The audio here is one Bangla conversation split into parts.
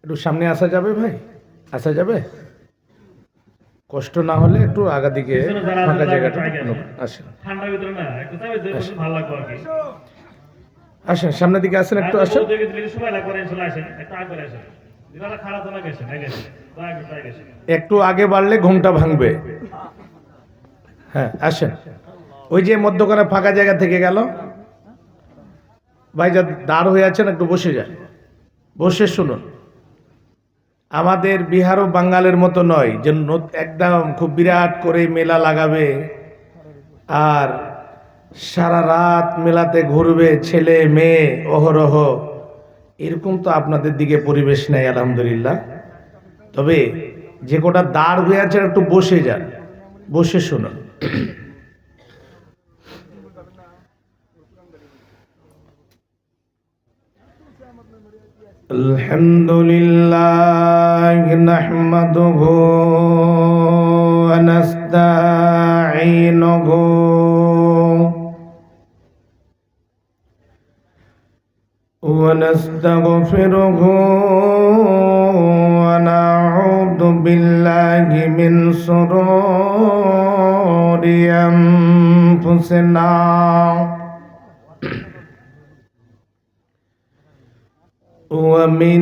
একটু সামনে আসা যাবে ভাই, আসা যাবে? কষ্ট না হলে একটু আগা দিকে ফাঁকা জায়গাটা আসেন, আসেন সামনের দিকে আসেন, একটু আসেন। একটু আগে বাড়লে ঘুমটা ভাঙবে। হ্যাঁ আসেন, ওই যে মধ্যখানে ফাঁকা জায়গা থেকে গেল ভাই, যা দাঁড় হয়ে আছেন একটু বসে যান, বসে শুনুন। আমাদের বিহার ও বাঙ্গালের মতো নয় যে একদম খুব বিরাট করে মেলা লাগাবে আর সারা রাত মেলাতে ঘুরবে ছেলে মেয়ে অহরহ, এরকম তো আপনাদের দিকে পরিবেশ নেই আলহামদুলিল্লাহ। তবে যে কটা দাঁড় হয়ে আছে একটু বসে যান, বসে শুনুন। আলহামদুলিল্লাহ নাহমাদুহু ওয়া নাস্তাঈনুহু ওয়া নাস্তাগফিরুহু ওয়া নাউযু বিল্লাহি মিন শুরুরি আনফুসিনা ومن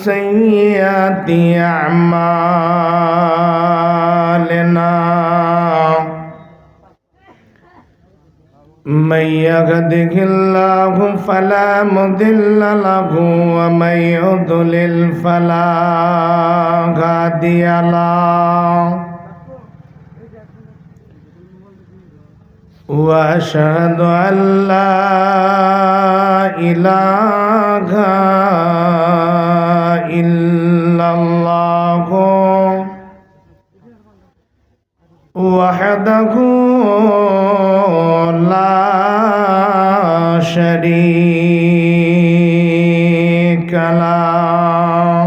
سيئات أعمالنا من يهده الله فلا مضل له ومن يضلل فلا هادي له وأشهد أن لا إله إلا الله وحده لا شريك له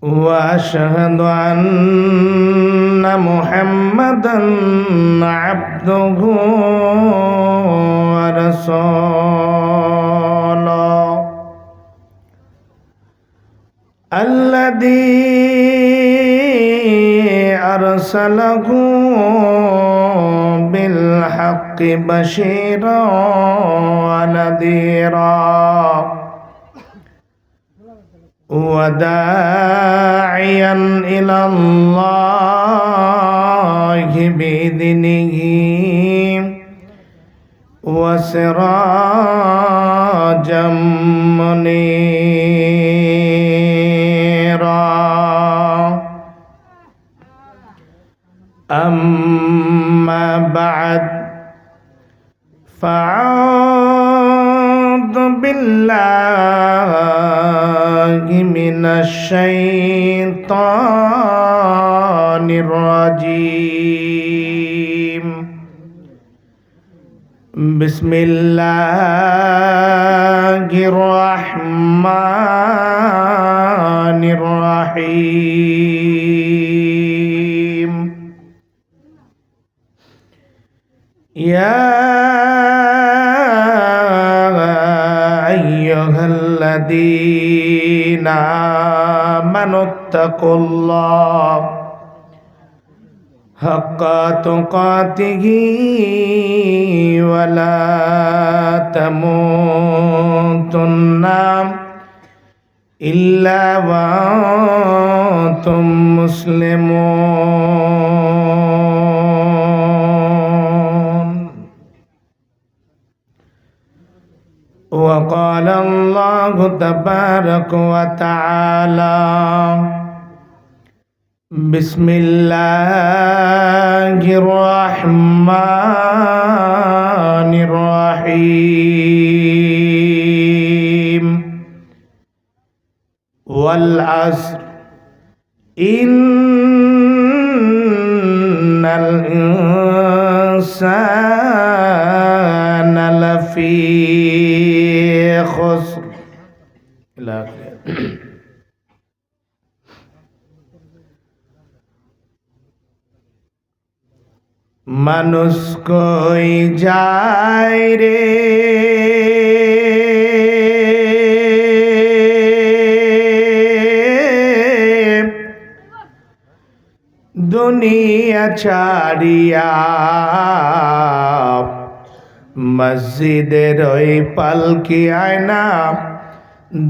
وأشهد أن محمدا عبده ورسوله الذي أرسله بالحق بشيرا ونذيرا وداعيا إلى الله بإذنه وسراجا منيرا أما بعد فأعوذ بالله من الشيطان الرجيم بسم الله الرحمن الرحيم يا أيها الذين آمنوا اتقوا الله حق تقاته ولا تموتن إلا وأنتم مسلمون وقال الله تبارك وتعالى بسم الله الرحمن الرحيم والعصر إن الإنسان لفي خسر إلى آخره. মানুষ কই যায় রে দুনিয়া ছাড়িয়া মসজিদের ওই পালকি আয়না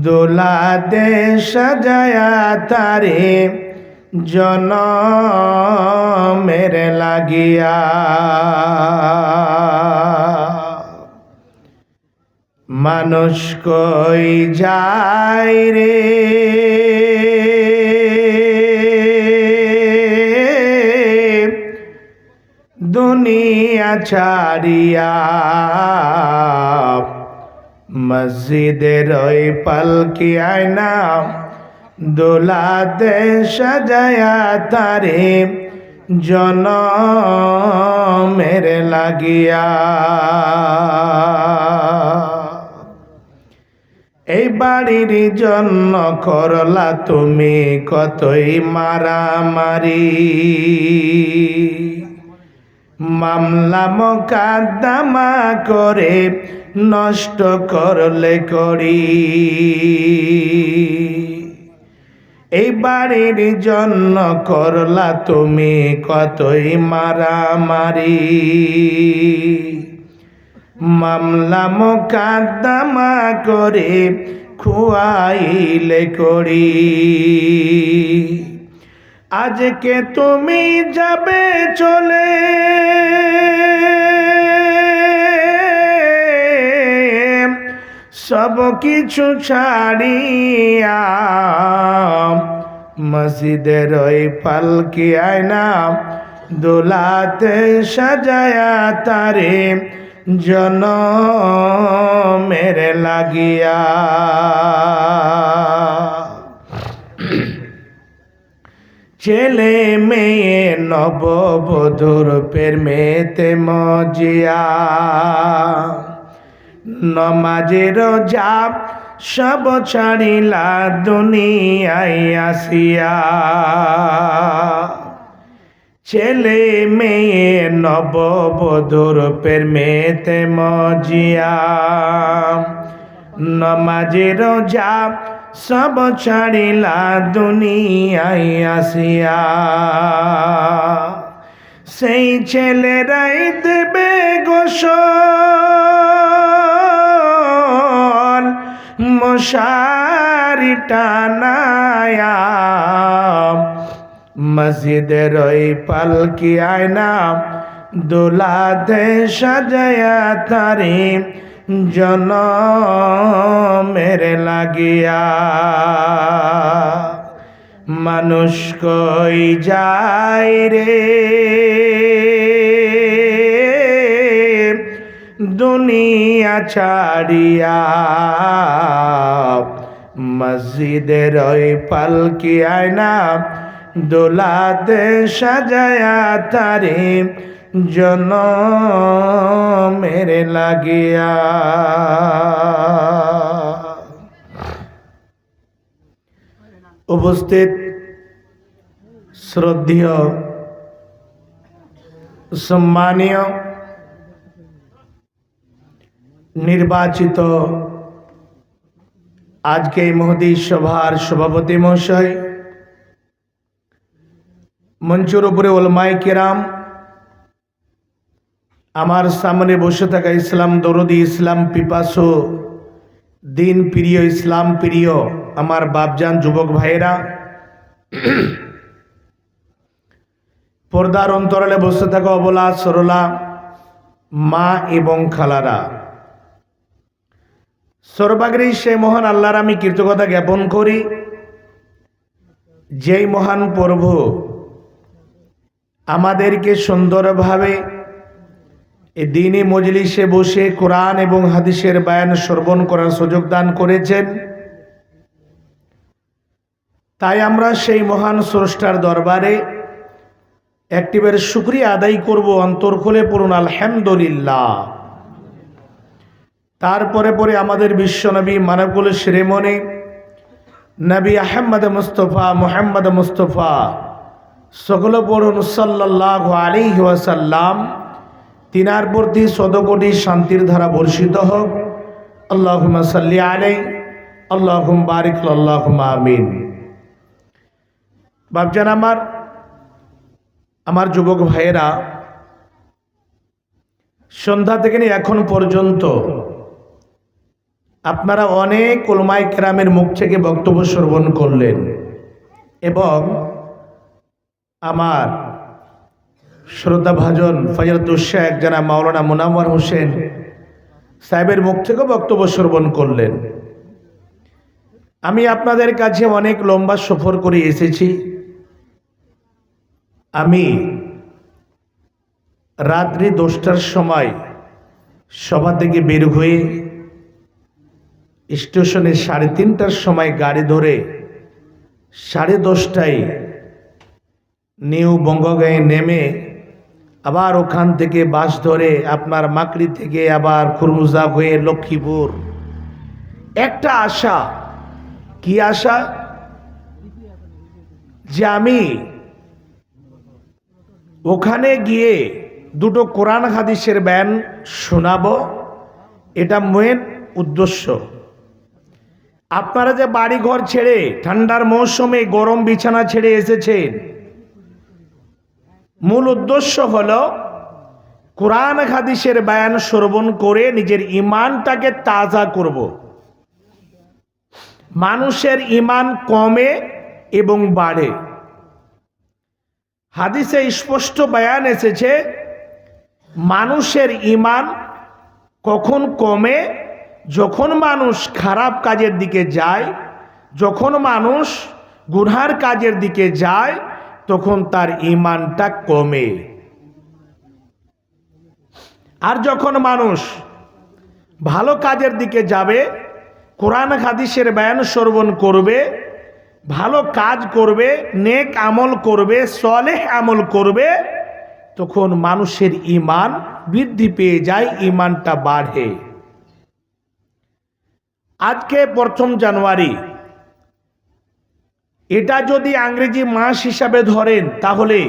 দোলা দে সাজায়া তারে জনমের লাগিয়া মানুষ কই যায় রে দুনিয়া ছাড়িয়া মসজিদের ওই পালকি আয়না দোলা দে সাজায়া তারে জনমের লাগিয়া এই বাড়ির জন্য করলা তুমি কতই মারামারি মামলা মোকদ্দমা করে নষ্ট করলে করি এই বাড়ির জন্য করলা তুমি কতই মারামারি মামলা মোকদ্দমা করে খুয়াইলে করি আজকে তুমি যাবে চলে সব কিছু ছাড়িয়া মসজিদের ওই পালকি আয়না দোলাতে সাজায়া তারে জনমের লাগিয়া ছেলে মেয়ে নববধূর প্রেমেতে মজিয়া নমাজের রোজা সব ছাড়িলা দুনিয়ায় আসিয়া ছেলে মেয়ে নববধূর প্রেমেতে মজিয়া নমাজের রোজা সব ছাড়িলা দুনিয়ায় আসিয়া সেই ছেলেরাই দেবে গোসল মশারি টানায়া মসজিদের ওই পালকি আয়না দোলাতে সাজায়া তারে জনমের লাগিয়া মানুষ কই যায় রে দুনিয়া ছাড়িয়া মসজিদের ওই পালকি আয়না দোলাতে সাজায়া তারে জনমের লাগিয়া উপস্থিত শ্রদ্ধেয় সম্মানীয় নির্বাচিত আজকে এই মহোদী সভার সভাপতি মহাশয়, মঞ্চের উপরে উলামায়ে কেরাম, আমার সামনে বসে থাকা ইসলাম দরদি, ইসলাম পিপাসু, দিন প্রিয়, ইসলাম প্রিয় আমার বাপজান যুবক ভাইয়েরা, পর্দার অন্তরালে বসে থাকা অবলা সরলা মা এবং খালারা, সর্বাগ্রী সেই মহান আল্লাহর আমি কৃতজ্ঞতা জ্ঞাপন করি, যেই মহান প্রভু আমাদেরকে সুন্দরভাবে এই দ্বীনি মজলিসে বসে কোরআন এবং হাদিসের বয়ান শ্রবণ করার সুযোগ দান করেছেন। তাই আমরা সেই মহান স্রষ্টার দরবারে একটিবার শুকরিয়া আদায় করব, অন্তর খুলে পড়ুন আলহামদুলিল্লাহ। তারপরে পরে আমাদের বিশ্বনবী মানবকুল শিরোমণি নবী আহমদ মুস্তফা মুহাম্মদ মুস্তফা সকলে পড়ুন সাল্লাল্লাহু আলাইহি ওয়াসাল্লাম। তিনার প্রতি শতকোটি শান্তির ধারা বর্ষিত হোক। আল্লাহুম্মা সাল্লি আলাইহি, আল্লাহুম্মা বারিক, আল্লাহুম্মা আমিন। বাপজান আমার যুবক ভাইয়েরা, সন্ধ্যা থেকে নিয়ে এখন পর্যন্ত আপনারা অনেক উলামায়ে কেরামের মুখ থেকে বক্তব্য শ্রবণ করলেন এবং আমার শ্রদ্ধাভাজন ফজলতুল শেখ জনাব মাওলানা মুনাওয়ার হোসেন সাহেবের মুখ থেকেও বক্তব্য শ্রবণ করলেন। আমি আপনাদের কাছে অনেক লম্বা সফর করে এসেছি। আমি রাত্রি 10টার সময় সভা থেকে বের হয়ে স্টেশনে 3:30টার সময় গাড়ি ধরে 10:30টায় নিউ বঙ্গগাঁয়ে নেমে আবার ওখান থেকে বাস ধরে আপনার মাকড়ি থেকে আবার খুরমুজা হয়ে লক্ষ্মীপুর। একটা আশা, কি আশা? যে আমি ওখানে গিয়ে দুটো কোরআন হাদিসের বয়ান শোনাবো, এটা মেন উদ্দেশ্য। আপনারা যে বাড়ি ঘর ছেড়ে ঠান্ডার মৌসুমে গরম বিছানা ছেড়ে এসেছেন, মূল উদ্দেশ্য হলো কোরআন হাদিসের বয়ান শ্রবণ করে নিজের ঈমানটাকে তাজা করব। মানুষের ঈমান কমে এবং বাড়ে। হাদিসে স্পষ্ট বয়ান এসেছে মানুষের ঈমান কখন কমে? যখন মানুষ খারাপ কাজের দিকে যায়, যখন মানুষ গুনার কাজের দিকে যায়, তখন তার ঈমানটা কমে। আর যখন মানুষ ভালো কাজের দিকে যাবে, কোরআন হাদিসের বয়ান শ্রবণ করবে, ভালো কাজ করবে, নেক আমল করবে, সলেহ আমল করবে, তখন মানুষের ঈমান বৃদ্ধি পেয়ে যায়, ঈমানটা বাড়ে। আজকে 1 জানুয়ারি, এটা যদি ইংরেজি মাস হিসাবে ধরেন তাহলে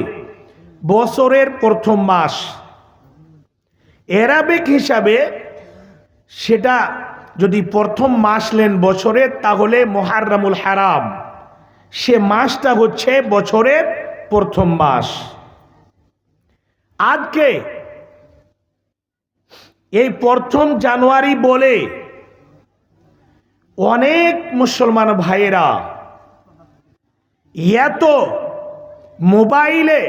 বছরের প্রথম মাস। আরবিক হিসাবে সেটা যদি প্রথম মাস নেন বছরের, তাহলে মুহাররমুল হারাম, সে মাসটা হচ্ছে বছরের প্রথম মাস। আজকে এই 1 জানুয়ারি বলে অনেক মুসলমান ভাইয়েরা এত মোবাইলে,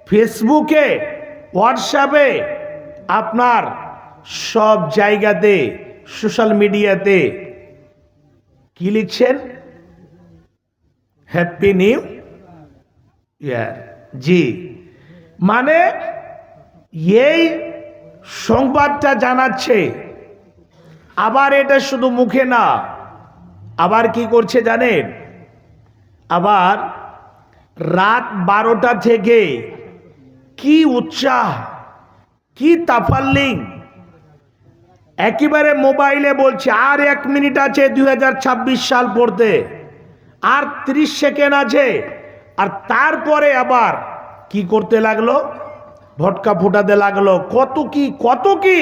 ফেসবুকে, হোয়াটসঅ্যাপে, আপনার সব জায়গাতে, সোশ্যাল মিডিয়াতে কি লিখছেন? Happy new year. জি, মানে এই সংবাদটা জানাচ্ছে। আবার এটা শুধু মুখে না, আবার কি করছে জানেন? আবার রাত 12টা থেকে কি উৎসাহ, কি তাফাল্লিং, একেবারে মোবাইলে বলছে আর 1 মিনিট আছে 2026 সাল পড়তে, আর 30 সেকেন্ড আছে। আর তারপরে আবার কি করতে লাগলো? ভটকা ফোটাতে লাগলো, কত কি।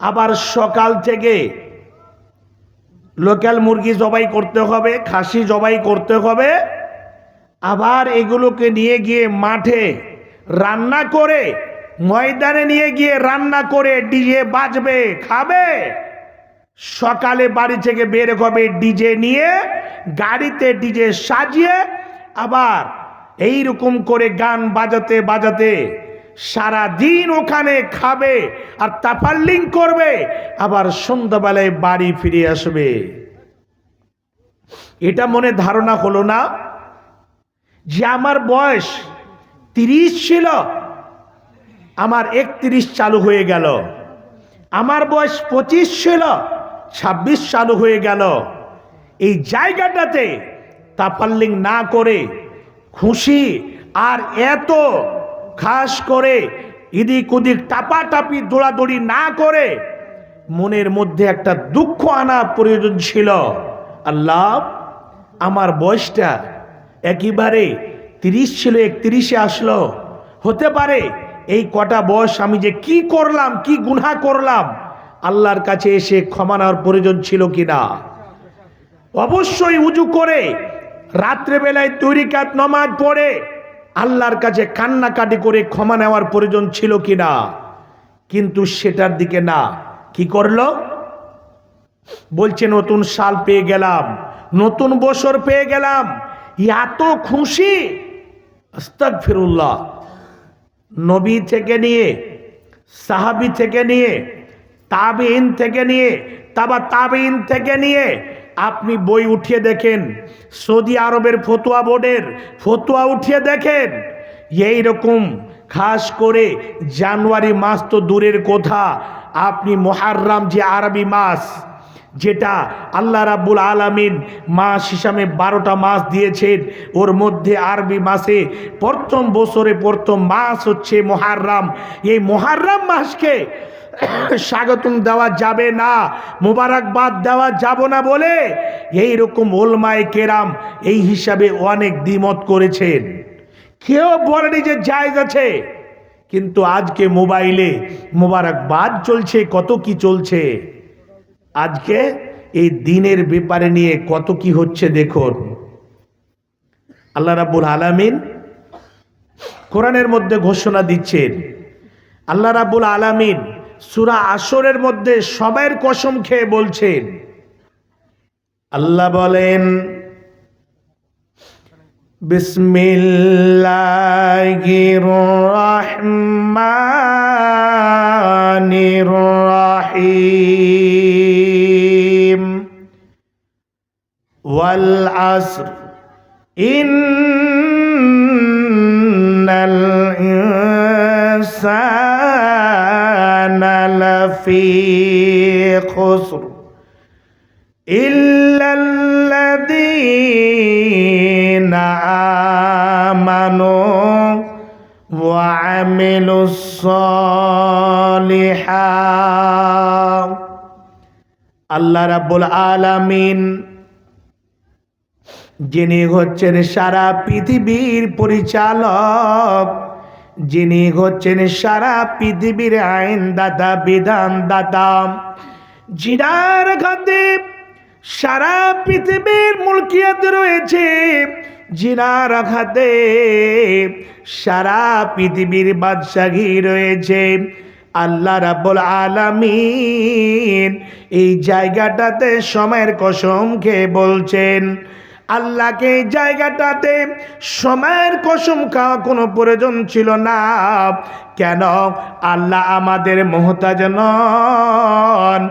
আবার সকাল থেকে লোকাল মুরগি জবাই করতে হবে, খাসি জবাই করতে হবে, আবার এগুলোকে নিয়ে গিয়ে মাঠে রান্না করে, ময়দানে নিয়ে গিয়ে রান্না করে ডিজে বাজবে, খাবে। সকালে বাড়ি থেকে বের হবে ডিজে নিয়ে, গাড়িতে ডিজে সাজিয়ে আবার এই রকম করে গান বাজাতে বাজাতে সারা দিন ওখানে খাবে আর তাফাল্লিং করবে, আবার সন্ধ্যাবেলায় বাড়ি ফিরে আসবে। এটা মনে ধারণা হলো না যে আমার বয়স 30 ছিল, আমার 31 চালু হয়ে গেল। আমার বয়স 25 ছিল, 26 চালু হয়ে গেল। এই জায়গাটাতে তাফাল্লিং না করে, খুশি আর এত খাস করে এদিক ওদিক টাপাটাপি দৌড়াদৌড়ি না করে মনের মধ্যে একটা দুঃখ আনা প্রয়োজন ছিল। আল্লাহ, আমার বয়সটা একেবারে 30 ছিল 31-এ আসলো। হতে পারে এই কটা বয়স আমি যে কি করলাম, কি গুনাহ করলাম, আল্লাহর কাছে এসে ক্ষমা নেওয়ার প্রয়োজন ছিল কিনা। অবশ্যই উজু করে রাত্রেবেলায় 2 রাকাত নামাজ পড়ে আল্লাহর কাছে কান্নাকাটি করে ক্ষমা নেওয়ার প্রয়োজন ছিল কিনা, কিন্তু সেটার দিকে না। কি করলো? বলছে নতুন সাল পেয়ে গেলাম, নতুন বছর পেয়ে গেলাম, এত খুশি। আস্তাগফিরুল্লাহ। নবী থেকে নিয়ে, সাহাবী থেকে নিয়ে, তাবেঈন থেকে নিয়ে, তাবেঈন থেকে নিয়ে আপনি বই উঠিয়ে দেখেন, সৌদি আরবের ফতোয়া বোর্ডের ফতোয়া উঠিয়ে দেখেন, এই রকম খাস করে জানুয়ারি মাস তো দূরের কথা, আপনি মুহররম যে আরবি মাস, যেটা আল্লাহ রাব্বুল আলামিন মাস হিসাবে 12টা মাস দিয়েছেন, ওর মধ্যে আরবি মাসে প্রথম বছরে প্রথম মাস হচ্ছে মুহররম। এই মুহররম মাসকে স্বাগতম দেওয়া যাবে না, মোবারকবাদ দেওয়া যাবে না বলে এই রকম উলামায়ে কেরাম এই হিসাবে অনেক দ্বিমত করেছেন। কেউ বলেনি যে জায়েজ আছে, কিন্তু আজকে মোবাইলে মোবারকবাদ চলছে, কত কি চলছে। আজকে এই দিনের ব্যাপারে নিয়ে কত কি হচ্ছে দেখুন। আল্লাহ রাব্বুল আলামিন কোরআনের মধ্যে ঘোষণা দিচ্ছেন, আল্লাহ রাব্বুল আলামিন সূরা আসরের মধ্যে সবার কসম খেয়ে বলছেন, আল্লাহ বলেন, বিসমিল্লাহির রহমানির রহিম, ওয়াল আসর ইন্নাল ইনসানা লাফি খুসর ইল্লাল্লাযীনা আমানু ওয়া আমিলুস সালিহাত। আল্লাহ রাব্বুল আলামিন যিনি হচ্ছেন সারা পৃথিবীর পরিচালক, যিনি হচ্ছেন সারা পৃথিবীর আইনদাতা, বিধানদাতা, যিনার হাতে সারা পৃথিবীর মুলকিয়াত রয়েছে, যিনার হাতে সারা পৃথিবীর বাদশাহী রয়েছে, আল্লাহ রাব্বুল আলামিন এই জায়গাটাতে সময়ের কসম খেয়ে বলছেন, আল্লাহকে এই জায়গাটাতে সময়ের কসম খাওয়া কোনো প্রয়োজন ছিল না। কেন? আল্লাহ আমাদের মুহতাজ নন,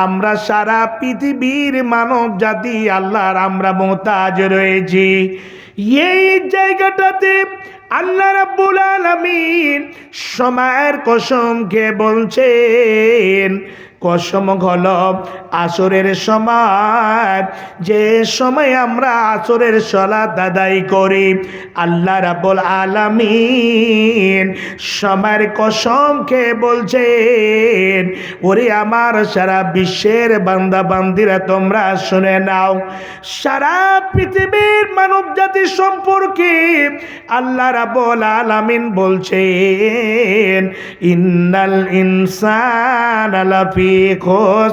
আমরা সারা পৃথিবীর মানব জাতি আল্লাহর আমরা মুহতাজ রয়েছি। এই জায়গাটাতে আল্লাহ রাব্বুল আলামিন সময়ের কসম খেয়ে বলছেন, কসম হলো আসরের সময়, যে সময় আমরা আসরের সালাত আদায় করি, আল্লাহ রাব্বুল আলামিন সময়ের কসম খেয়ে বলছেন, ওরে আমার সারা বিশ্বের বান্দা বান্দিরা তোমরা শুনে নাও, সারা পৃথিবীর মানব জাতি সম্পর্কে আল্লাহ রাব্বুল আলামিন বলছেন, ইন্নাল ইনসানা লাফি খুসর,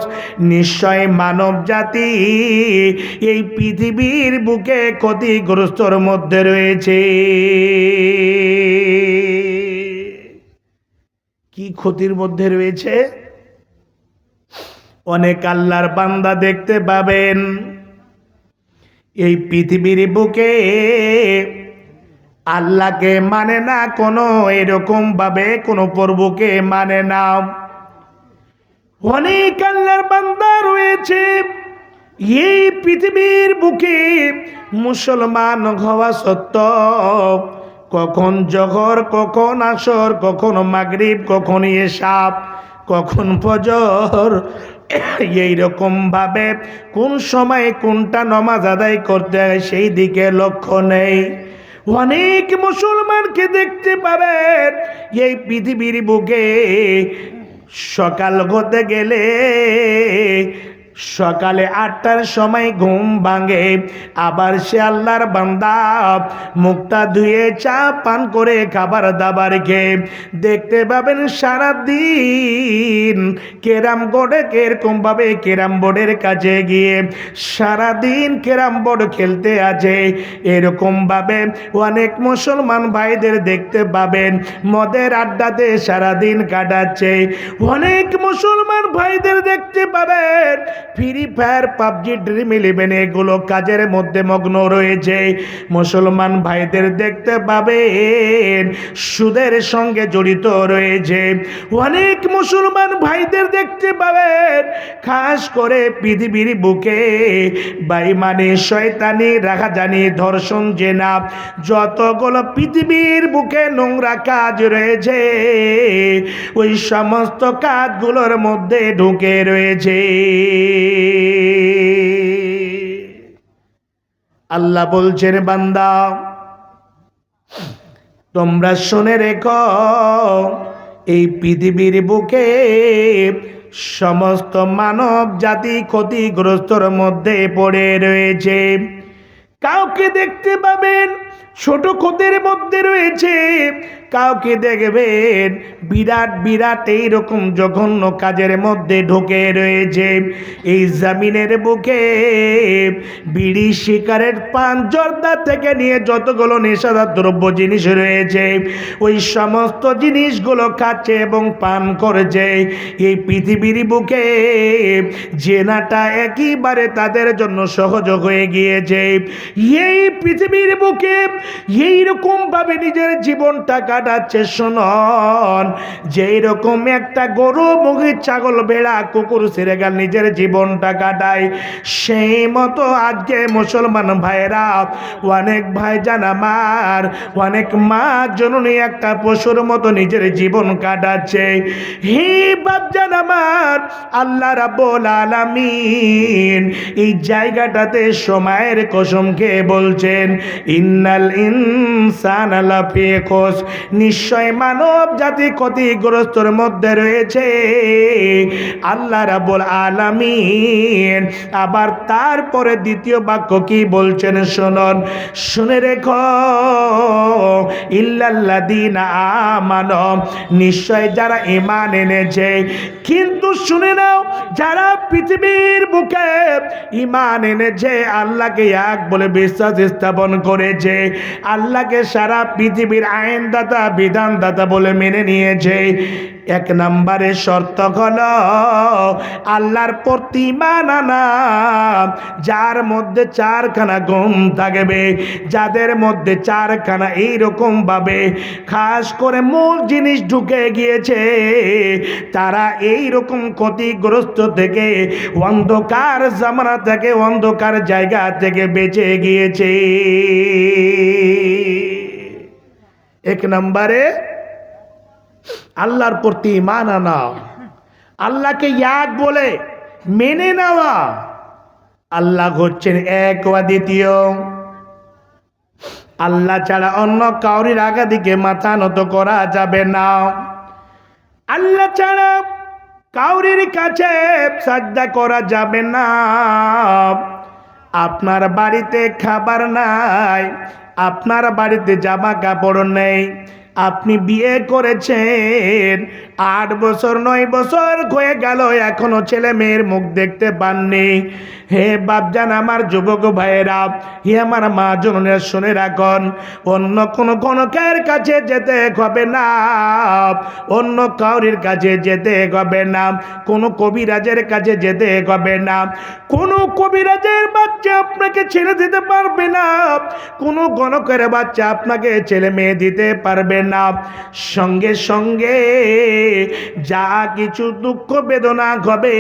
নিশ্চয় মানব জাতি এই পৃথিবীর বুকে ক্ষতিগ্রস্তর মধ্যে রয়েছে। কি ক্ষতির মধ্যে রয়েছে? অনেক আল্লাহর বান্দা দেখতে পাবেন এই পৃথিবীর বুকে আল্লাহকে মানে না, কোনো এরকম ভাবে কোনো প্রভুকে মানে না। অনেক আল্লাহর বান্দা রয়েছে এই পৃথিবীর বুকে মুসলমান হওয়া সত্ত্বেও কখন জোহর, কখন আসর, কখন মাগরিব, কখন ইশা, কখন ফজর, এইরকম ভাবে কোন সময় কোনটা নামাজ আদায় করতে হয় সেই দিকে লক্ষ্য নেই। অনেক মুসলমানকে দেখতে পাবেন এই পৃথিবীর বুকে সকাল হতে গেলে সকালে 8টার সময় ঘুম ভাঙে, আবার সে আল্লাহর বান্দা মুখটা ধুয়ে চা পান করে খাবার দাবার খেয়ে দেখতে পাবেন সারাদিন ক্যারাম বোর্ডে কিরকম ভাবে ক্যারাম বোর্ডের কাছে গিয়ে সারাদিন ক্যারাম বোর্ড খেলতে আছে। এরকম ভাবে অনেক মুসলমান ভাইদের দেখতে পাবেন মদের আড্ডাতে সারাদিন কাটাচ্ছে। অনেক মুসলমান ভাইদের দেখতে পাবেন free fire, PUBG, dream eleven এগুলো কাজের মধ্যে মগ্ন রয়েছে। মুসলমান ভাইদের দেখতে পাবেন সুদের সঙ্গে জড়িত রয়েছে। অনেক মুসলমান ভাইদের দেখতে পাবেন খাস করে পৃথিবীর বুকে বেঈমানি, শয়তানি, রাহাজানি, ধর্ষণ, জেনা, যতগুলো পৃথিবীর বুকে নোংরা কাজ রয়েছে ওই সমস্ত কাজগুলোর মধ্যে ঢুকে রয়েছে। আল্লাহ বলছেন, বান্দা তোমরা শুনে রেখো, এই পৃথিবীর বুকে সমস্ত মানব জাতি ক্ষতিগ্রস্তর মধ্যে পড়ে রয়েছে। কাউকে দেখতে পাবেন ছোট ক্ষতির মধ্যে রয়েছে, কাউকে দেখবেন বিরাট বিরাট এইরকম জঘন্য কাজের মধ্যে ঢুকে রয়েছে। এই জমিনের বুকে বিড়ি, সিগারেট, পান, জর্দা থেকে নিয়ে যতগুলো নেশাদার দ্রব্য জিনিস রয়েছে ওই সমস্ত জিনিসগুলো খাচ্ছে এবং পান করেছে। এই পৃথিবীর বুকে জেনাটা একেবারে তাদের জন্য সহজ হয়ে গিয়েছে। এই পৃথিবীর বুকে এইরকম ভাবে নিজের জীবনটা কাটাচ্ছে। শুনুন, যেই রকম একটা গরু, মুরগি, ছাগল, ভেড়া, কুকুর, সিরেগাল নিজের জীবনটা কাটায়, সেই মতো আজকে মুসলমান ভাইরা, অনেক ভাইজান আমার, অনেক মা জননী একটা পশুর মতো নিজের জীবন কাটাচ্ছে। হে বাপজান আমার, আল্লাহ রাব্বুল আলামিন এই জায়গাটাতে সময়ের কসম খেয়ে বলছেন, ইন্নাল ইনসানা লাফি খুস, নিশ্চয় মানব জাতি ক্ষতিগ্রস্তর মধ্যে রয়েছে। আল্লাহ রাব্বুল আলামিন আবার তারপরে দ্বিতীয় বাক্য কি বলছেন শুনুন, শুনে রেখো, ইল্লাল্লাযীনা আমানু, নিশ্চয় যারা ঈমান এনেছে। কিন্তু শুনে নাও, যারা পৃথিবীর বুকে ঈমান এনেছে, আল্লাহকে এক বলে বিশ্বাস স্থাপন করেছে, আল্লাহকে সারা পৃথিবীর আইনদাতা, বিধানদাতা বলে মেনে নিয়েছে, এক নম্বরে শর্ত হলো আল্লাহর প্রতি ঈমান আনা। যার মধ্যে চারখানা গুণ থাকবে, যাদের মধ্যে চারখানা এইরকম ভাবে খাস করে মূল জিনিস ঢুকে গিয়েছে, তারা এইরকম ক্ষতিগ্রস্ত থেকে, অন্ধকার জামানা থেকে, অন্ধকার জায়গা থেকে বেঁচে গিয়েছে। এক নম্বরে আল্লাহর প্রতি ঈমান আনা, আল্লাহকে এক বলে মেনে নেওয়া। আল্লাহ হচ্ছেন এক ও দ্বিতীয়, আল্লাহ ছাড়া অন্য কাউরির আগে দিকে মাথা নত করা যাবে না। আল্লাহ ছাড়া কাউরির কাছে সাজদা করা যাবে না। আপনার বাড়িতে খাবার নাই, আপনার বাড়িতে জামা কাপড় নেই, আপনি বিয়ে করেছেন, 8 বছর 9 বছর হয়ে গেল, এখনো ছেলে মেয়ের মুখ দেখতে পাননি। হে বাপজান আমার, যুবক ভাইয়েরা, হে আমার মা জননীরা, শুনে রাখুন, অন্য কোনো গণকের কাছে যেতে হবে না, অন্য কাউরির কাছে যেতে হবে না, কোনো কবিরাজের কাছে যেতে হবে না। কোনো কবিরাজের বাচ্চা আপনাকে ছেড়ে দিতে পারবে না, কোনো গণকের বাচ্চা আপনাকে ছেলে মেয়ে দিতে পারবে না। সঙ্গে সঙ্গে যা কিছু দুঃখ বেদনা হবে,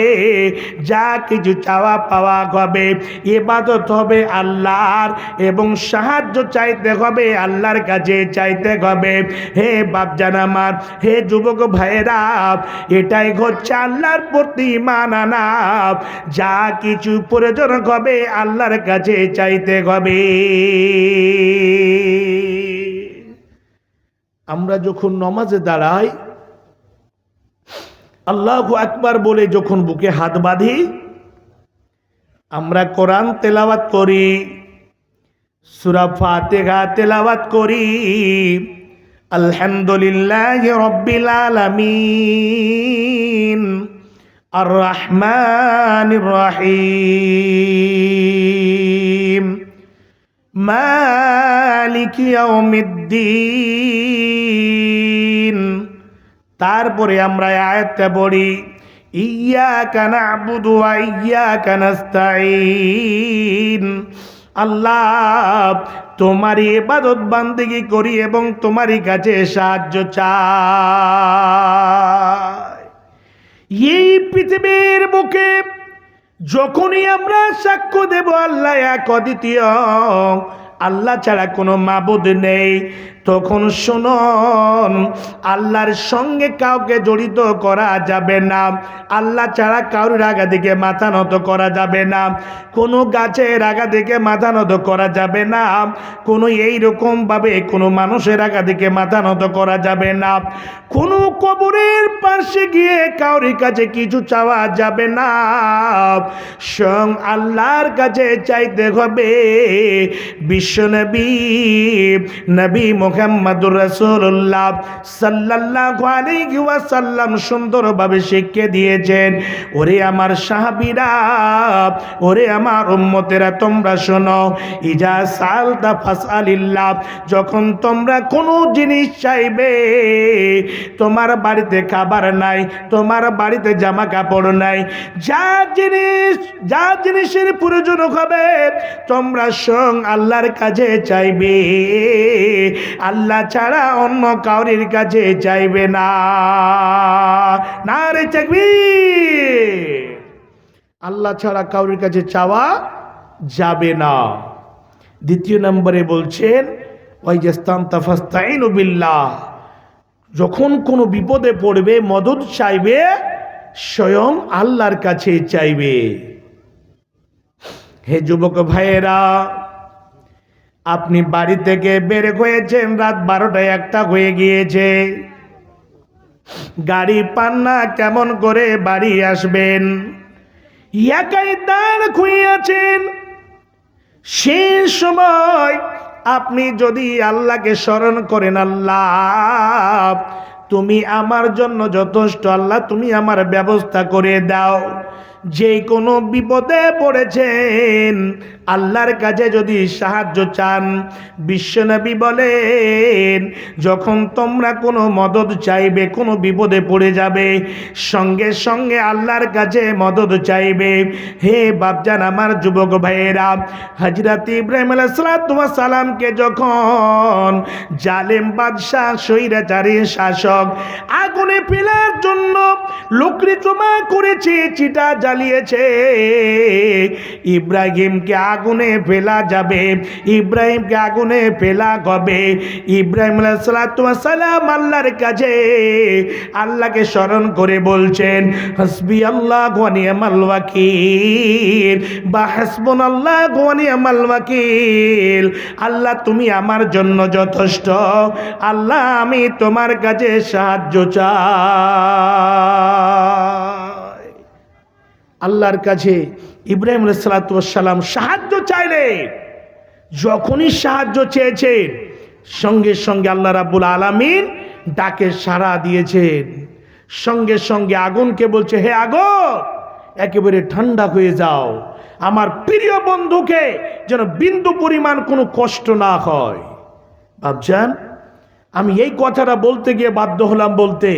যা কিছু চাওয়া পাওয়া হবে, ইবাদত হবে আল্লাহর, এবং সাহায্য চাইতে হবে আল্লাহর কাছে চাইতে হবে। হে বাপজান আমার, হে যুবক ভাইয়েরা, এটাই হচ্ছে আল্লাহর প্রতি ঈমান আনা। যা কিছু প্রয়োজন হবে আল্লাহর কাছে চাইতে হবে। আমরা যখন নামাজে দাঁড়াই, আল্লাহু আকবার বলে যখন বুকে হাত বাঁধি, আমরা কোরআন তেলাওয়াত করি, সূরা ফাতিহা তেলাওয়াত করি, আলহামদুলিল্লাহি রাব্বিল আলামিন আর রহমানির রহিম মালিকি ইয়াউমিদ্দিন। তারপরে আমরা আয়াতটা পড়ি, ইয়্যাকা না'বুদু ওয়া ইয়্যাকা নাস্তাঈন। আল্লাহ, তোমারই ইবাদত বান্দেগি করি এবং তোমারই কাছে সাহায্য চাই। এই পৃথিবীর বুকে যখনই আমরা সাক্ষ্য দেব আল্লাহ এক অদ্বিতীয়, আল্লাহ ছাড়া কোনো মাবুদ নেই, তখন শুনুন, আল্লাহর সঙ্গে কাউকে জড়িত করা যাবে না। আল্লাহ ছাড়া কারোর আগা দিকে মাথা নত করা যাবে না, কোনো গাছের আগা দিকে মাথা নত করা যাবে না, কোনো এইরকমভাবে কোনো মানুষের আগা দিকে মাথা নত করা যাবে না, কোনো কবরের পাশে গিয়ে কারোর কাছে কিছু চাওয়া যাবে না। স্বয়ং আল্লাহর কাছে চাইতে হবে। বিশ্বনবী নবী মুহাম্মদুর রাসূলুল্লাহ সাল্লাল্লাহু আলাইহি ওয়াসাল্লাম সুন্দরভাবে শিখিয়ে দিয়েছেন, ওরে আমার সাহাবীরা, ওরে আমার উম্মতেরা, তোমরা শোনো, ইজা সালতা ফাসআলিল্লাহ, যখন তোমরা কোনো জিনিস চাইবে, তোমার বাড়িতে খাবার নাই, তোমার বাড়িতে জামা কাপড় নাই, যা জিনিসের প্রয়োজন হবে তোমরা স্বয়ং আল্লাহর কাছে চাইবে, আল্লাহ ছাড়া অন্য কাউরির কাছে চাইবে না। নারে তাকবীর! আল্লাহ ছাড়া কাউরির কাছে চাওয়া যাবে না। দ্বিতীয় নম্বরে বলছেন, ওয়াইজাস্তানতা ফাস্তাইনু বিল্লাহ, যখন কোনো বিপদে পড়বে মদদ চাইবে স্বয়ং আল্লাহর কাছে চাইবে। হে যুবক ভাইয়েরা, আপনি বাড়ি থেকে বের হয়েছেন, রাত 12টা 1টা হয়ে গিয়েছে, গাড়ি পান না, কেমন করে বাড়ি আসবেন? একাই দাঁড় খুঁয়ে আছেন। সেই সময় আপনি যদি আল্লাহকে স্মরণ করেন, আল্লাহ তুমি আমার জন্য যথেষ্ট, আল্লাহ তুমি আমার ব্যবস্থা করে দাও। যে কোনো বিপদে পড়েছেন, আল্লাহর কাছে যদি সাহায্য চান, বিশ্বনবী বলেন, যখন তোমরা কোনো মদদ চাইবে, কোনো বিপদে পড়ে যাবে, সঙ্গে সঙ্গে আল্লাহর কাছে মদদ চাইবে। হে বাপজান, আমার যুবক ভাইয়েরা, হযরত ইব্রাহিম আলাইহিস সালামকে যখন জালেম বাদশাহ, স্বৈরাচারী শাসক আগুনে ফেলার জন্য লকড়ি জমা করেছে, চিতা জ্বালিয়েছে, ইব্রাহিমকে আগুনে ফেলা যাবে, ইব্রাহিমকে আগুনে ফেলা হবে। ইব্রাহিম আলাইহিস সালাম আল্লাহর কাছে আল্লাহকে স্মরণ করে বলছেন, হাসবি আল্লাহ ওয়া নি'মাল ওয়াকিল, বা হাসবুনাল্লাহু ওয়া নি'মাল ওয়াকিল। আল্লাহ তুমি আমার জন্য যথেষ্ট, আল্লাহ আমি তোমার কাছে সাহায্য চাই। আল্লাহর কাছে ইব্রাহিম আলাইহিস সালাম সাহায্য চাইলেন। যখনই সাহায্য চেয়েছেন, সঙ্গে সঙ্গে আল্লাহ রাব্বুল আলামিন ডাকে সাড়া দিয়েছেন। সঙ্গে সঙ্গে আগুনকে বলছে, হে আগুন, একেবারে ঠান্ডা হয়ে যাও, আমার প্রিয় বন্ধুকে যেন বিন্দু পরিমাণ কোনো কষ্ট না হয়। ভাবছেন, আমি এই কথাটা বলতে গিয়ে বাধ্য হলাম বলতে,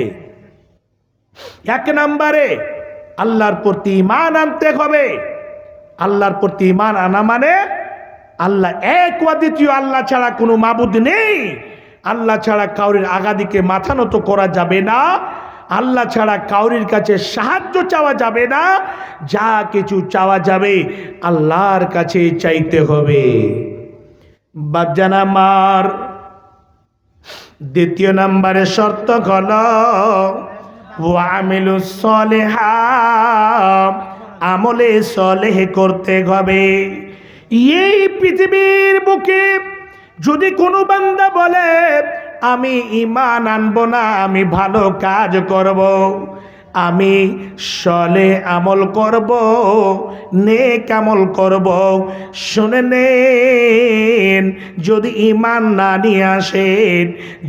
এক নম্বরে আল্লাহর প্রতি ঈমান আনতে হবে। আল্লাহর প্রতি ঈমান আনা মানে আল্লাহ এক অদ্বিতীয়, আল্লাহ ছাড়া কোনো মাবুদ নেই, আল্লাহ ছাড়া কাউরির আগাদিকে মাথা নত করা যাবে না, আল্লাহ ছাড়া কাউরির কাছে সাহায্য চাওয়া যাবে না, যা কিছু চাওয়া যাবে আল্লাহর কাছে চাইতে হবে। বাপজান আমার, দ্বিতীয় নম্বরে শর্ত হলো ওয়া আমিলুস সলিহাত, আমলে সলেহ করতে হবে। এই পৃথিবীর বুকে যদি কোনো বান্দা বলে আমি ঈমান আনবো না, আমি ভালো কাজ করব, আমি সলে আমল করব, নেক আমল করব। শুনে নেন, যদি ঈমান না নিয়ে আসেন,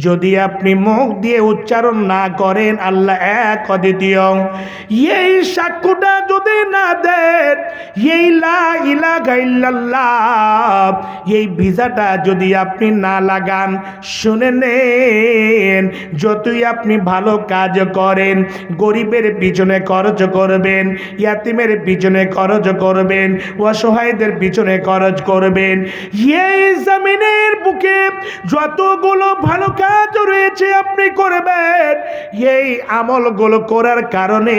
যদি আপনি মুখ দিয়ে উচ্চারণ না করেন আল্লাহ এক অদ্বিতীয়, এই সাক্ষ্যটা যদি না দেন, এই লা ইলাহা ইল্লাল্লাহ, এই ভিসাটা যদি আপনি না লাগান, শুনে নেন, যতই আপনি ভালো কাজ করেন, গরিবের পিছনে খরচ করবেন, ইয়াতিমের পিছনে খরচ করবেন, অসহায়দের পিছনে খরচ করবেন, এই জমিনের বুকে যতগুলো ভালো কাজ রয়েছে আপনি করবেন, এই আমলগুলো করার কারণে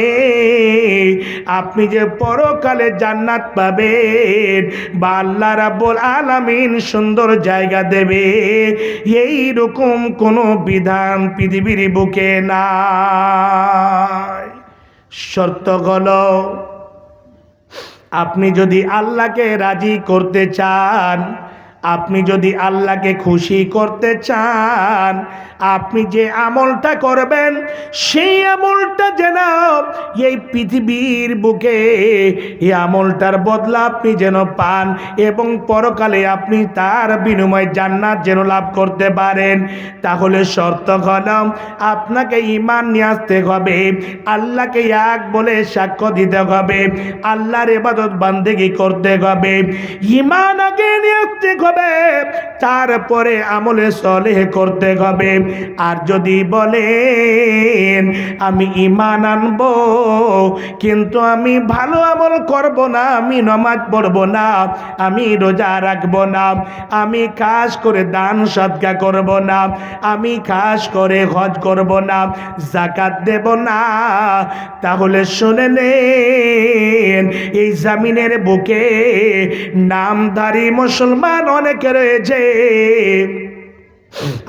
আপনি যে পরকালে জান্নাত পাবেন বা আল্লাহ রাব্বুল আলামিন সুন্দর জায়গা দেবে, এই রকম কোনো বিধান পৃথিবীর বুকে নাই। শর্ত হলো, আপনি যদি আল্লাহকে রাজি করতে চান, আপনি যদি আল্লাহকে খুশি করতে চান, আপনি যে আমলটা করবেন সেই আমলটা যেন এই পৃথিবীর বুকে এই আমলটার বদলা আপনি যেন পান এবং পরকালে আপনি তার বিনিময়ে জান্নাত যেন লাভ করতে পারেন। তাহলে শর্ত হলো, আপনাকে ঈমান নিয়ে আসতে হবে, আল্লাহকে এক বলে সাক্ষ্য দিতে হবে, আল্লাহর ইবাদত বান্দেগি করতে হবে, ঈমান আগে নিয়ে আসতে হবে, তারপরে আমলে সলেহ করতে হবে। আর যদি বলেন আমি ঈমান আনবো কিন্তু আমি ভালো আমল করব না, আমি নামাজ পড়ব না, আমি রোজা রাখব না, আমি খাস করে দান সদকা করব না, আমি খাস করে হজ করব না, যাকাত দেব না, তাহলে শুনে নেন, এই জমিনের বুকে নামধারী মুসলমান অনেকে রয়েছে,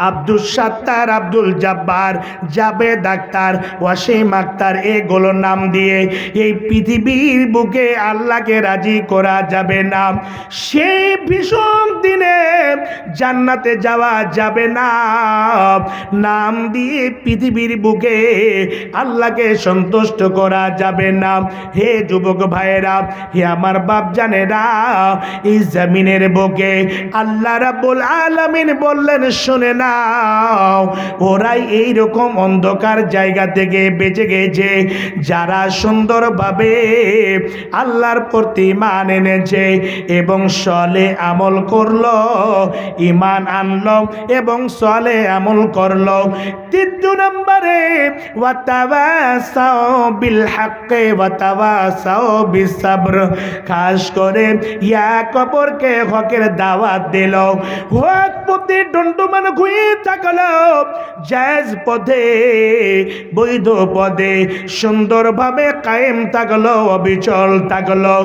আব্দুল সাত্তার, আব্দুল জব্বার, জাবেদ আক্তার, ওয়াসিম আক্তার, এগুলো নাম দিয়ে এই পৃথিবীর বুকে আল্লাহকে রাজি করা যাবে না। সেই ভীষণ দিনে জান্নাতে যাওয়া যাবে না। নাম দিয়ে পৃথিবীর বুকে আল্লাহকে সন্তুষ্ট করা যাবে না। হে যুবক ভাইয়েরা, হে আমার বাপ জানেরা, এই জমিনের বুকে আল্লাহ রাব্বুল আলামিন বললেন, শুনে নাও, ওরাই এইরকম অন্ধকার জায়গা থেকে বেঁচে গেছে যারা সুন্দরভাবে আল্লাহর প্রতি ঈমান এনেছে এবং সলে আমল করলো, ঈমান আনলো এবং সলে আমল করলো। ৩ নম্বরে ওয়াতাওয়াসাউ বিল হাক্কি ওয়াতাওয়াসাউ বিস সাবর, খাস করে এক অপরকে হকের দাওয়াত দিল, হক পথে দণ্ডমান হয়ে থাকলো, জায়েজ পথে বৈধ পদে সুন্দরভাবে কায়েম থাকলো, অবিচল থাকলো।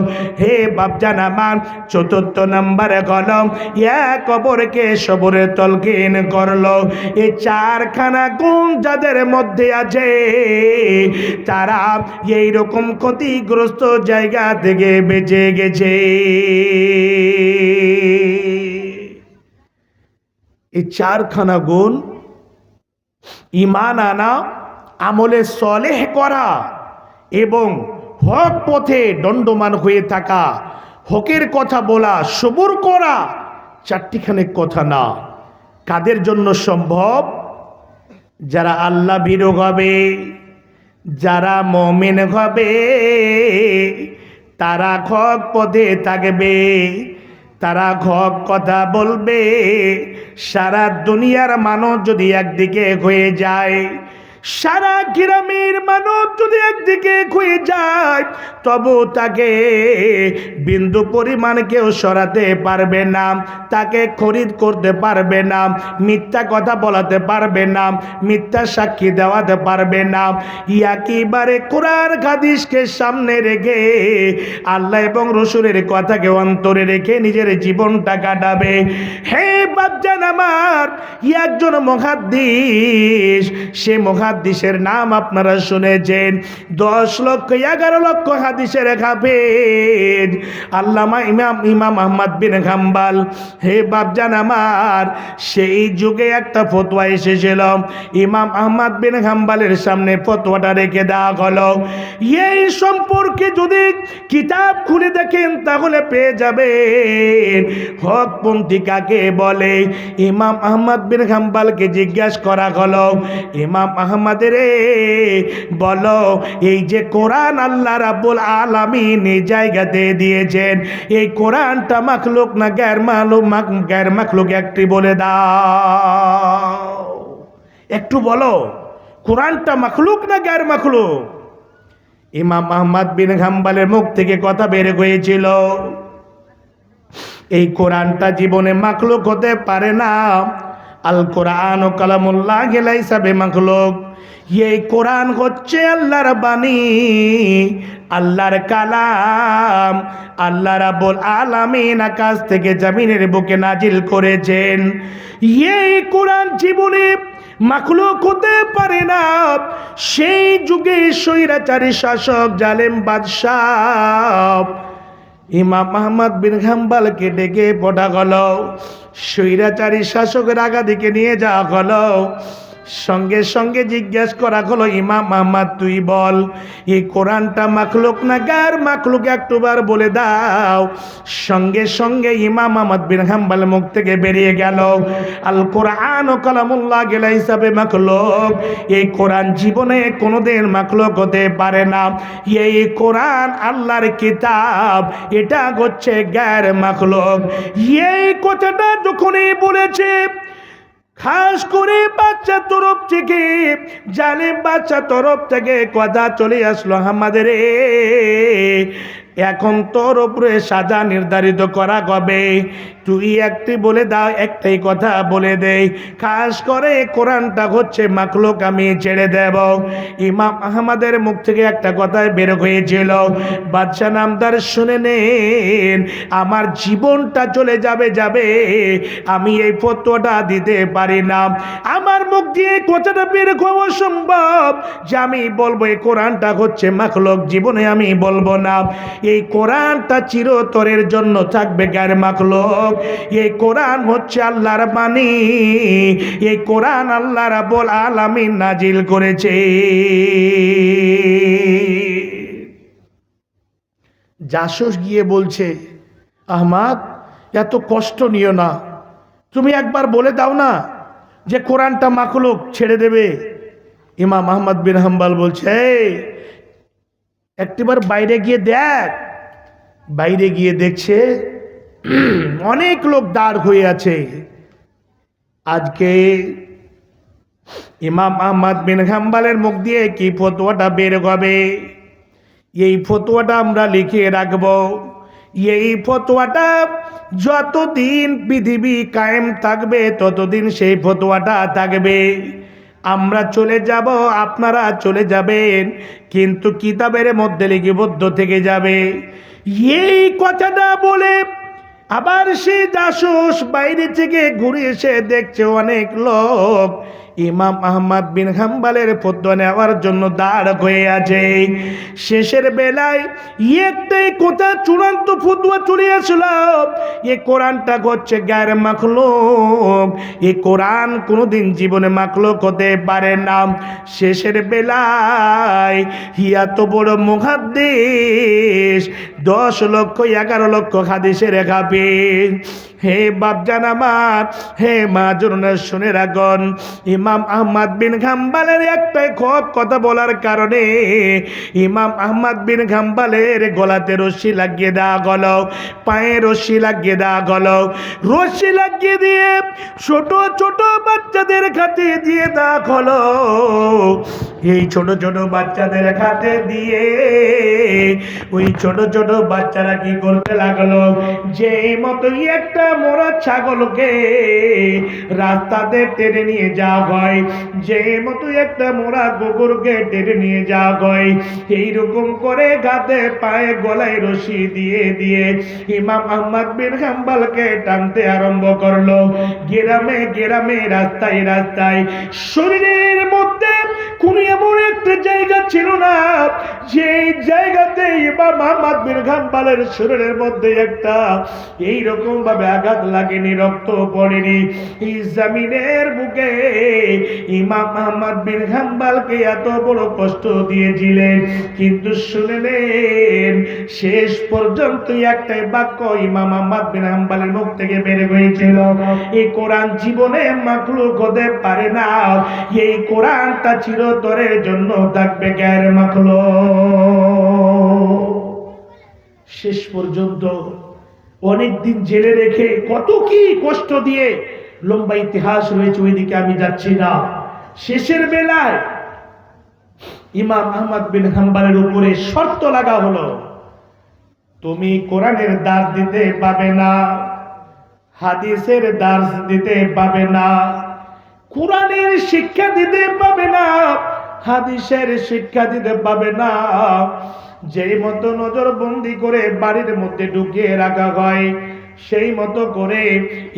হে বাপজান আমার, ৪র্থ নম্বরে হলো এক অপরকে সবরে তলকিন করলো। এই 4খানা গুণ যাদের মধ্যে আছে তারা এইরকম ক্ষতিগ্রস্ত জায়গা থেকে বেঁচে গেছে। এই 4খানা গুণ, ঈমান আনা, আমলে সলেহ করা এবং হক পথে দণ্ডমান হয়ে থাকা, হকের কথা বলা, সবুর করা, 4টিখানে কথা না। কাদের জন্য সম্ভব? যারা আল্লাহ ভীরু হবে, যারা মুমিন হবে, তারা হক পথে থাকবে, তারা হক কথা বলবে। সারা দুনিয়ার মানুষ যদি একদিকে হয়ে যায়, সারা গ্রামের মানুষ যদি একদিকে হয়ে যায়, তবু তাকে বিন্দু পরিমাণ কেউ সরাতে পারবে না, তাকে খরিদ করতে পারবে না, মিথ্যা কথা বলাতে পারবে না, মিথ্যা সাক্ষী দেওয়াতে পারবে না। একেবারে কোরআন হাদিসকে সামনে রেখে, আল্লাহ এবং রাসূলের কথাকে অন্তরে রেখে নিজের জীবনটা কাটাবে। হে বাপজান আমার, একজন মুহাদ্দিস, সে মুহাদ্দিস মুহাদ্দিসের নাম আপনারা শুনেছেন, 10,11,00,000 হাদিসের হাফেজ আল্লামা ইমাম আহমদ বিন হাম্বল। হে বাপজান আমার, সেই যুগে একটা ফতোয়া এসেছিল, ইমাম আহমদ বিন হাম্বলের সামনে ফতোয়াটা রেখে দেওয়া হলো। এই সম্পর্কে যদি কিতাব খুলে দেখেন তাহলে পেয়ে যাবেন হকপন্থী কাকে বলে। ইমাম আহমদ বিন হাম্বলকে জিজ্ঞাসা করা হলো, ইমাম আহমদ রে বলো, এই যে কোরআন আল্লাহ রাব্বুল আলামিন এই জায়গাতে দিয়েছেন, এই কোরআনটা মাখলুক না গ্যার মাখলুক একটি বলে দাও, একটু বলো কোরআনটা মাখলুক না গ্যার মাখলুক। ইমাম আহমদ বিন হাম্বলের মুখ থেকে কথা বের হয়েছিল, এই কোরআনটা জীবনে মাখলুক হতে পারে না। আল কোরআন ও কালামুল্লাহ লাইসা বিমাখলুক। এই কোরআন হচ্ছে আল্লাহর বাণী, আল্লাহর কালাম। আল্লাহ রাব্বুল আলামিন আকাশ থেকে জমিনের বুকে নাজিল করেছেন। এই কোরআন জীবনে মাখলুক হতে পারে না। সেই যুগে স্বৈরাচারী শাসক জালেম বাদশাহ ইমাম আহমদ বিন হাম্বলকে ডেকে পড়া হলো, স্বৈরাচারী শাসকের আগাদিকে নিয়ে যাওয়া হলো। সঙ্গে সঙ্গে জিজ্ঞাসা করা হলো, ইমাম আহমদ তুই বল, এই কোরআনটা মাখলুক না গার মাখলুক একটুবার বলে দাও। সঙ্গে সঙ্গে ইমাম আহমদ বিন হাম্বল মুখ থেকে বেরিয়ে গেল, আল কোরআন ও কালামুল্লাহ লাইসা বিমাখলুক। এই কোরআন জীবনে কোনোদিন মাখলুক হতে পারে না। এই কোরআন আল্লাহর কিতাব, এটা হচ্ছে গার মাখলুক। এই কথাটা যখনই বলেছে, খাস করে বাচ্চা তরফ থেকে, জালেম বাচ্চা তরফ থেকে কথা চলে আসলো, আমাদের এখন তোর উপরে সাজা নির্ধারিত করা হবে, তুই একটি বলে দাও, একটাই কথা বলে দেই, খাস করে কোরআনটা হচ্ছে মাখলুক, আমি ছেড়ে দেব। ইমাম আহমদের মুখ থেকে একটা কথা বের হয়েছিল, বাদশা নামদার শুনে নেন, আমার জীবনটা চলে যাবে, আমি এই ফতোয়াটা দিতে পারি না। আমার মুখ দিয়ে কথাটা বের হওয়া সম্ভব যে আমি বলবো এই কোরআনটা হচ্ছে মাখলুক, জীবনে আমি বলবো না। এই কোরআনটা চিরতরের জন্য থাকবে গায়র মাখলুক। এই কোরআন হচ্ছে আল্লাহর বাণী, এই কোরআন আল্লাহ রাব্বুল আলামিন নাজিল করেছে। জাসুস গিয়ে বলছে, আহমদ এত কষ্ট নিও না, তুমি একবার বলে দাও না যে কোরআনটা মাখলুক, ছেড়ে দেবে। ইমাম আহমদ বিন হাম্বল বলছে, একটিবার বাইরে গিয়ে দেখ। বাইরে গিয়ে দেখছে অনেক লোক দাঁড় হয়ে আছে। আজকে ইমাম আহমদ বিন হাম্বলের মুখ দিয়ে কি ফতোয়াটা বের হবে, এই ফতোয়াটা আমরা লিখে রাখব। এই ফতোয়াটা যতদিন পৃথিবী কায়েম থাকবে ততদিন সেই ফতোয়াটা থাকবে। আমরা চলে যাব, আপনারা চলে যাবেন, কিন্তু কিতাবের মধ্যে লিপিবদ্ধ থেকে যাবে। এই কথাটা বলে আবার সেই জাসুস বাইরে থেকে ঘুরে এসে দেখছে অনেক লোক ইমাম আহমদ বিন হাম্বলের ফতোয়া নেওয়ার জন্য দাঁড় হয়ে আছে। শেষের বেলায় একটাই কথা চূড়ান্ত ফতোয়া চলে আসলো, এই কোরআনটা হচ্ছে গায়র মাখলুক, এই কোরআন কোনোদিন জীবনে মাখলুক হতে পারে না। শেষের বেলায় এত বড় মুহাদ্দিস, 10,11,00,000 হাদিসের হাফেজ, হে বাপজান আমার, হে মা জননী শুনে রাখুন, ইমাম আহমদ বিন হাম্বলের একটাই কথা বলার কারণে ইমাম আহমদ বিন হাম্বলের গলাতে রশি লাগিয়ে দেওয়া গেল, পায়ে রশি লাগিয়ে দেওয়া গেল। রশি লাগিয়ে দিয়ে ছোট ছোট বাচ্চাদের হাতে দিয়ে দেওয়া হলো। এই ছোট ছোট বাচ্চাদের হাতে দিয়ে ওই ছোট ছোট বাচ্চারা কি করতে লাগলো, যে মতোই একটা মোরা ছাগলকে রাস্তাতে টেনে নিয়ে যাওয়া হয়, যে মতো একটা মোরা কুকুরকে টেনে নিয়ে যাওয়া হয়, এইরকম করে গাতে পায়ে গলায় রশি দিয়ে দিয়ে ইমাম আহমদ বিন হাম্বলকে টানতে আরম্ভ করলো। গ্রামে গ্রামে, রাস্তায় রাস্তায়, শরীরের মধ্যে কোন এমন একটা জায়গা ছিল না যে জায়গাতে ইমাম আহমদ বিন হাম্বলের শরীরের মধ্যে একটা এইরকম ভাবে আঘাত লাগেনি, রক্ত পড়েনি। এই জমিনের বুকে ইমাম আহমদ বিন হাম্বলকে এত বড় কষ্ট দিয়েছিলেন, কিন্তু শুনে নেন, শেষ পর্যন্ত একটাই বাক্য ইমাম আহমদ বিন হাম্বলের মুখ থেকে বের হয়েছিল, এই কোরআন জীবনে মাখলুক হতে পারে না, এই কোরআনটা চিরতরের জন্য থাকবে গায়ের মাখলুক। শেষ পর্যন্ত অনেকদিন জেলে রেখে কত কি কষ্ট দিয়ে, লম্বা ইতিহাস রয়েছে, ওইদিকে আমি যাচ্ছি না। শেষের বেলায় ইমাম আহমদ বিন হাম্বলের উপরে শর্ত লাগা হলো, তুমি কোরআনের দাস দিতে পাবে না, হাদিসের দাস দিতে পাবে না, কোরআনের শিক্ষা দিতে পাবে না, হাদিসের শিক্ষা দিতে পাবে না। যেই মতো নজরবন্দি করে বাড়ির মধ্যে ঢুকিয়ে রাখা হয়, সেই মতো করে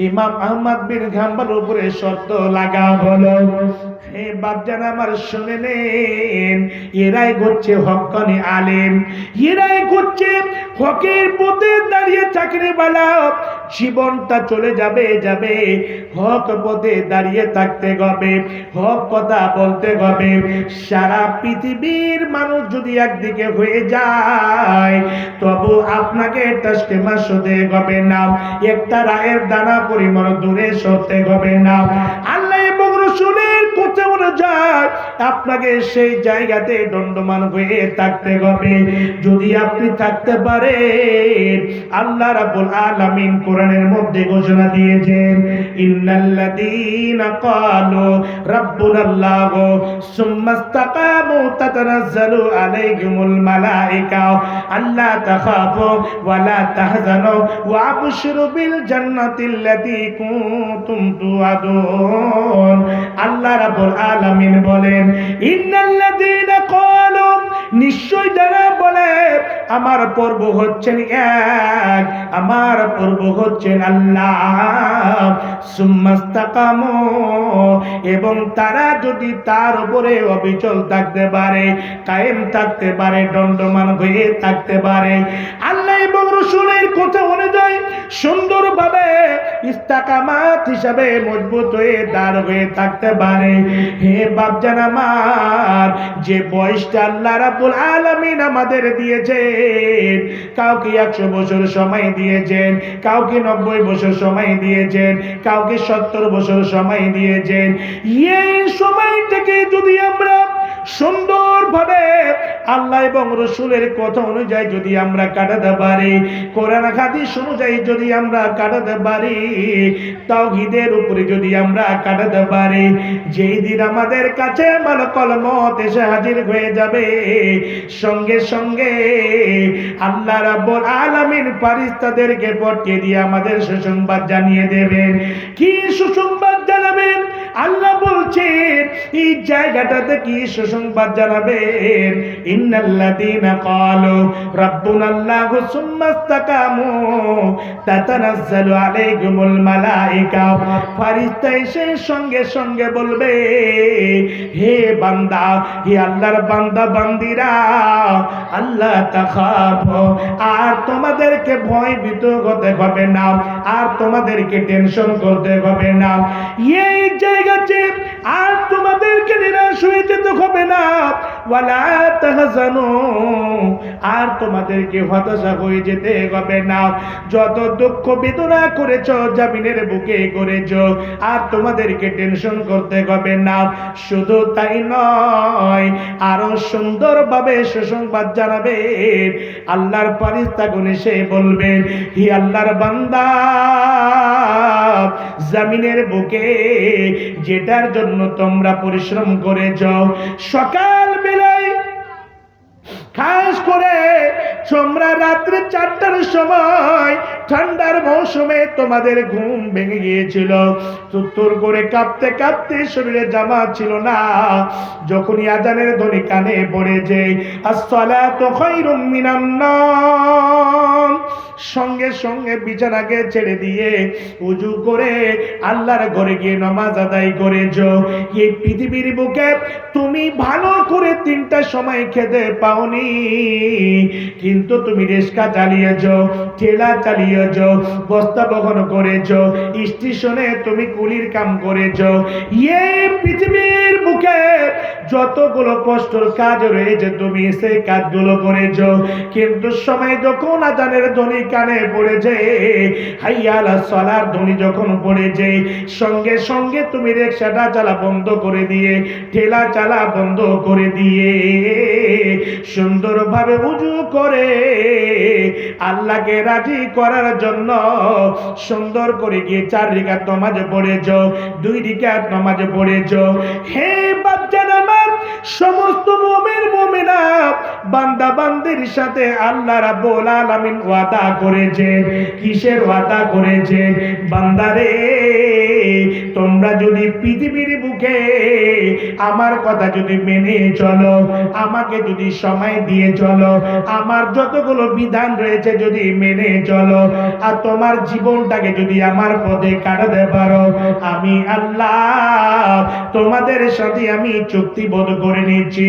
ইমাম আহমদ বিন হাম্বলের উপরে শর্ত লাগা হলো। হে বাপজান আমার শুনে নেন, এরাই হচ্ছে হক্কানি আলেম, এরাই হচ্ছে হকের পথে দাঁড়িয়ে চাকরিওয়ালা। জীবনটা চলে যাবে যাবে, হক পথে দাঁড়িয়ে থাকতে হবে, হক কথা বলতে হবে। সারা পৃথিবীর মানুষ যদি একদিকে হয়ে যায়, তবু আপনাকে টাসকে মাস হতে হবে না, একটা রায়ের দানা পরিমাণ দূরে সরতে হবে না। আল্লাহ এবং রাসূলের কথা অনুযায়ী আপনাকে সেই জায়গাতে দণ্ডমান হয়ে থাকতে হবে। যদি আপনি থাকতে পারেন, আল্লাহ রাব্বুল আলামিন কোরআনের মধ্যে ঘোষণা দিয়েছেন, ইন্নাল্লাযীনা ক্বালু রাব্বুনাল্লাহু সুম্মা ইসতাকামু তাতানাজ্জালু আলাইহিমুল মালায়েকা আল্লা তাখাফু ওয়া লা তাহজানু ওয়া আবশিরু বিল জান্নাতিল্লাতী কুনতুম তুআদুন। আল্লাহ রাব্বুল আলামিন বলেন, ইন্নাল্লাযীনা ক্বালু, নিশ্চয় যারা বলে আমার প্রভু হচ্ছেন এক, আমার প্রভু হচ্ছেন আল্লাহ, সুম্মা ইসতাকামু, এবং তারা যদি তার উপরে অবিচল থাকতে পারে, কায়েম থাকতে পারে, দণ্ডমান হয়ে থাকতে পারে, আল্লাহ এবং রাসূলের কথা অনুযায়ী সুন্দরভাবে ইস্তাকামাত হিসাবে মজবুত হয়ে দাঁড় হয়ে থাকতে পারে। হে বাপজান আমার, যে বয়সটা আল্লাহ রাব্বুল আলামিন আমাদের দিয়েছেন, কাউকে 100 বছর সময় দিয়েছেন, কাউকে 90 বছর সময় দিয়েছেন, কাউকে 70 বছর সময় দিয়েছেন। এই সময়টাকে যদি আমরা সুন্দরভাবে আল্লাহ এবং রাসূলের কথা অনুযায়ী যদি আমরা কাটাতে পারি, কোরআন হাদিস অনুযায়ী যদি আমরা কাটাতে পারি, তাওহীদের উপরে যদি আমরা কাটাতে পারি, যেই দিন আমাদের কাছে মালাকুল মউত এসে হাজির হয়ে যাবে, সঙ্গে সঙ্গে আল্লাহ রাব্বুল আলামিন ফেরেশতাদেরকে পাঠিয়ে দিয়ে আমাদের সুসংবাদ জানিয়ে দেবেন। কি সুসংবাদ জানাবেন? আল্লাহ বলছেন এই জায়গাটাতে কি সুসংবাদ জানাবেন, ইন্নাল্লাযীনা ক্বালু রাব্বুনাল্লাহু সুম্মা ইসতাকামু তাতানাজ্জালু আলাইহিমুল মালায়েকা, ফেরেশতা এসে সঙ্গে সঙ্গে বলবে, হে বান্দা, হে আল্লাহর বান্দা বান্দিরা, আল্লাহ তাখাফু, আর তোমাদেরকে ভয়ভীত হতে হবে না, আর তোমাদেরকে টেনশন করতে হবে না, এই জায়গাতে আর তোমাদেরকে নিরাশ হয়ে যেতে হবে না, ওয়ালা তাহজানু, আর তোমাদেরকে হতাশা হয়ে যেতে হবে না। যত দুঃখ বেদনা করেছো জমিনের বুকে করেছো, আর তোমাদেরকে টেনশন করতে হবে না। শুধু তাই নয়, আরো সুন্দরভাবে সুসংবাদ জানাবেন। আল্লাহর ফেরেশতাগণ এসে বলবেন, হে আল্লাহর বান্দা, জমিনের বুকে যেটার জন্য তোমরা পরিশ্রম করেছো, সকাল বেলায় খাস করে তোমরা রাত্রে 4টার সময় ঠান্ডার মৌসুমে তোমাদের ঘুম ভেঙে গিয়েছিল, তুত্তুর করে কাঁপতে কাঁপতে শরীরে জামা ছিল না, যখনই আজানের ধ্বনি কানে পড়েছে আসসালাতু খায়রুম মিনান নাম, সঙ্গে সঙ্গে বিছানাকে ছেড়ে দিয়ে উজু করে আল্লাহর ঘরে গিয়ে নামাজ আদায় করেছো। এই পৃথিবীর বুকে তুমি ভালো করে 3টার সময় খেতে পাওনি, কিন্তু তুমি রিক্সা চালিয়েছো, ঠেলা চালিয়েছো, বস্তা বহন করেছো, স্টেশনে তুমি কুলির কাম করেছো। এই পৃথিবীর বুকে যতগুলো কষ্টের কাজ রয়েছে তুমি সেই কাজগুলো করেছো, কিন্তু সময় যখন আজানের ধ্বনি কানে পড়েছে, হাইয়া আলাস সালার ধ্বনি যখন পড়েছে, সঙ্গে সঙ্গে তুমি রিক্সাটা চালা বন্ধ করে দিয়ে, ঠেলা চালা বন্ধ করে দিয়ে সুন্দরভাবে উজু করে আল্লাহকে রাজি করার জন্য সুন্দর করে গিয়ে 4 রাকাত নামাজ পড়েছো, 2 রাকাত নামাজ পড়েছো। হে বাচ্চারা আমার, সমস্ত মুমিন মুমিনা বান্দা বান্দির সাথে আল্লাহ রাব্বুল আলামিন ওয়াদা করেছে। কিসের ওয়াদা করেছে? বান্দারে, তোমরা যদি পৃথিবীর বুকে আমার কথা যদি মেনে চলো, আমাকে যদি সময় দিয়ে চলো, আমার যতগুলো বিধান রয়েছে যদি মেনে চলো, আর তোমার জীবনটাকে যদি আমার পথে কাটাতে পারো, আমি আল্লাহ তোমাদের সাথে আমি চুক্তিবদ্ধ করে নিচ্ছি,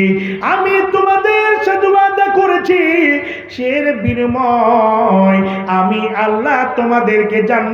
আমি তোমাদের সাথে ওয়াদা করেছি, সের বিনিময় আমি আল্লাহ তোমাদেরকে জান্নাত